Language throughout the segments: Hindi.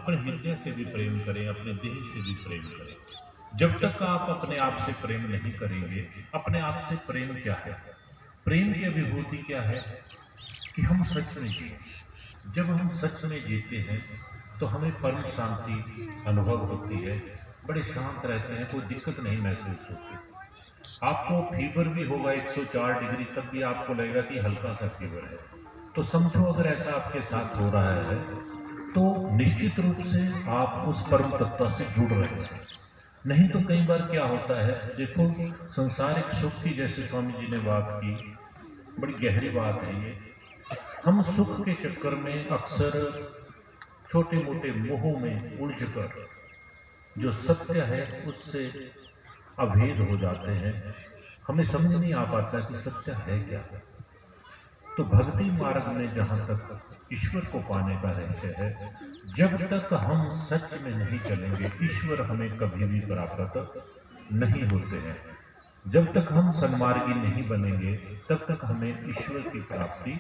अपने हृदय से भी प्रेम करें, अपने देह से भी प्रेम करें। जब तक आप अपने आप से प्रेम नहीं करेंगे, अपने आप से प्रेम क्या है, प्रेम की अभिभूति क्या है कि हम सच में जिए। जब हम सच में जीते हैं तो हमें परम शांति अनुभव होती है, बड़े शांत रहते हैं, कोई दिक्कत नहीं महसूस होती। आपको फीवर भी होगा 104 डिग्री, तब भी आपको लगेगा कि हल्का सा फीवर है। तो समझो अगर ऐसा आपके साथ हो रहा है तो निश्चित रूप से आप उस परम तत्व से जुड़ रहे हैं। नहीं तो कई बार क्या होता है, देखो संसारिक सुख की जैसे स्वामी जी ने बात की, बड़ी गहरी बात है ये। हम सुख के चक्कर में अक्सर छोटे मोटे मोहों में उलझकर जो सत्य है उससे अभेद हो जाते हैं। हमें समझ नहीं आ पाता कि सत्य है क्या। तो भक्ति मार्ग में जहाँ तक ईश्वर को पाने का रहस्य है, जब तक हम सच में नहीं चलेंगे ईश्वर हमें कभी भी प्राप्त नहीं होते हैं। जब तक हम सन्मार्गी नहीं बनेंगे तब तक हमें ईश्वर की प्राप्ति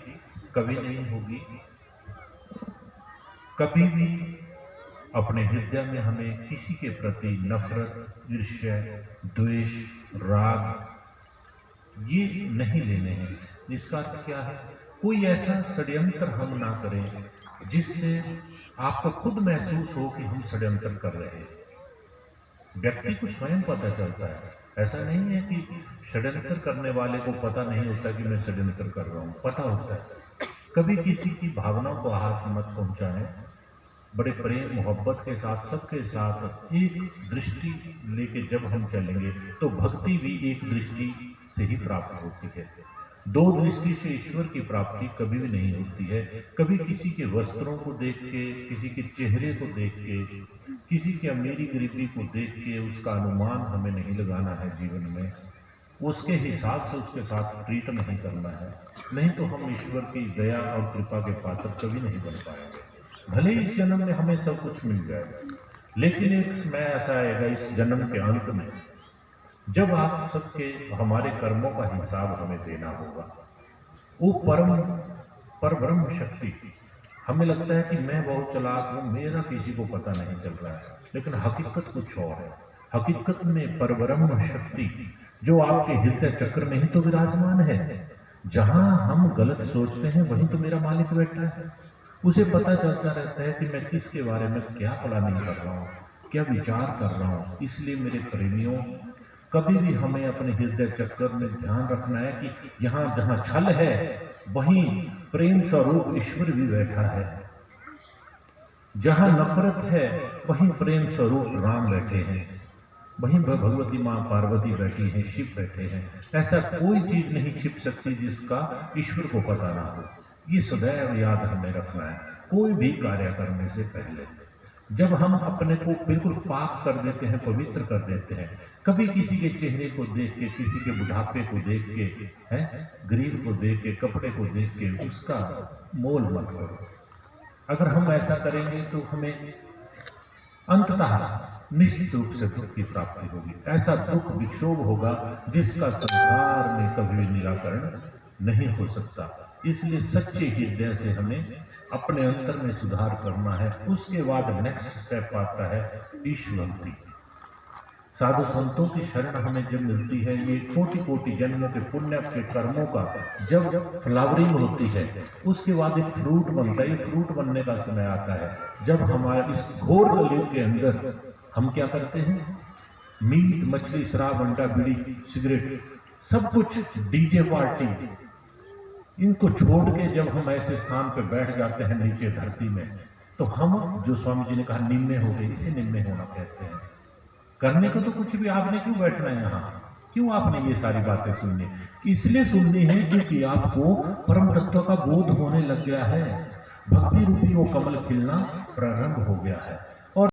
कभी नहीं होगी। कभी भी अपने हृदय में हमें किसी के प्रति नफरत, ईर्ष्या, द्वेष, राग ये नहीं लेने हैं। इसका अर्थ क्या है, कोई ऐसा षड्यंत्र हम ना करें जिससे आपको खुद महसूस हो कि हम षड्यंत्र कर रहे हैं। व्यक्ति को स्वयं पता चलता है, ऐसा नहीं है कि षड्यंत्र करने वाले को पता नहीं होता कि मैं षड्यंत्र कर रहा हूँ, पता होता है। कभी किसी की भावनाओं को हाथ मत पहुंचाएं, बड़े प्रेम मोहब्बत के साथ सबके साथ एक दृष्टि लेके जब हम चलेंगे तो भक्ति भी एक दृष्टि से ही प्राप्त होती है। दो दृष्टि से ईश्वर की प्राप्ति कभी भी नहीं होती है। कभी किसी के वस्त्रों को देख के, किसी के चेहरे को देख के, किसी की अमीरी गरीबी को देख के उसका अनुमान हमें नहीं लगाना है। जीवन में उसके हिसाब से उसके साथ ट्रीट नहीं करना है, नहीं तो हम ईश्वर की दया और कृपा के पात्र कभी नहीं बन पाएंगे। भले इस जन्म में हमें सब कुछ मिल जाए, लेकिन एक समय ऐसा आएगा इस जन्म के अंत में जब आप सबके हमारे कर्मों का हिसाब हमें देना होगा। वो परब्रह्म शक्ति, हमें लगता है कि मैं बहुत चालाक हूँ, मेरा किसी को पता नहीं चल रहा है, लेकिन हकीकत कुछ और है। हकीकत में परब्रह्म शक्ति जो आपके हृदय चक्र में ही तो विराजमान है। जहां हम गलत सोचते हैं वहीं तो मेरा मालिक बैठा है। उसे पता चलता रहता है कि मैं किसके बारे में क्या प्लानिंग कर रहा हूँ, क्या विचार कर रहा हूँ। इसलिए मेरे प्रेमियों, कभी भी हमें अपने हृदय चक्र में ध्यान रखना है कि यहाँ जहाँ छल है वहीं प्रेम स्वरूप ईश्वर भी बैठा है, जहाँ नफरत है वहीं प्रेम स्वरूप राम बैठे हैं, वहीं भगवती माँ पार्वती बैठी हैं, शिव बैठे हैं। ऐसा कोई चीज नहीं छिप सकती जिसका ईश्वर को पता ना हो। ये सदैव याद हमें रखना है। कोई भी कार्य करने से पहले जब हम अपने को बिल्कुल पाक कर देते हैं, पवित्र कर देते हैं, कभी किसी के चेहरे को देख के, किसी के बुढ़ापे को देख के, है गरीब को देख के, कपड़े को देख के उसका मोल मत करो। अगर हम ऐसा करेंगे तो हमें अंततः निश्चित रूप से दुख की प्राप्ति होगी। ऐसा दुख विक्षोभ होगा जिसका संसार में कभी भी निराकरण नहीं हो सकता। इसलिए सच्चे हृदय से हमें अपने अंतर में सुधार करना है। उसके बाद नेक्स्ट स्टेप आता है ईश्वर भक्ति। साधु संतों की शरण हमें जब मिलती है, ये कोटि कोटि जन्मों के पुण्य के कर्मों का जब फ्लावरिंग होती है, उसके बाद एक फ्रूट बनता है। फ्रूट बनने का समय आता है जब हमारे इस घोर कलयुग के अंदर हम क्या करते हैं, मीट मछली शराब अंडा बीड़ी सिगरेट सब कुछ डीजे पार्टी, इनको छोड़ के जब हम ऐसे स्थान पर बैठ जाते हैं नीचे धरती में, तो हम जो स्वामी जी ने कहा निम्ने हो गए, इसे निम्ने होना कहते हैं। करने को तो कुछ भी, आपने क्यों बैठना है यहाँ, क्यों आपने ये सारी बातें सुननी, इसलिए सुननी है क्योंकि आपको परम तत्व का बोध होने लग गया है। भक्ति रूपी वो कमल खिलना प्रारंभ हो गया है।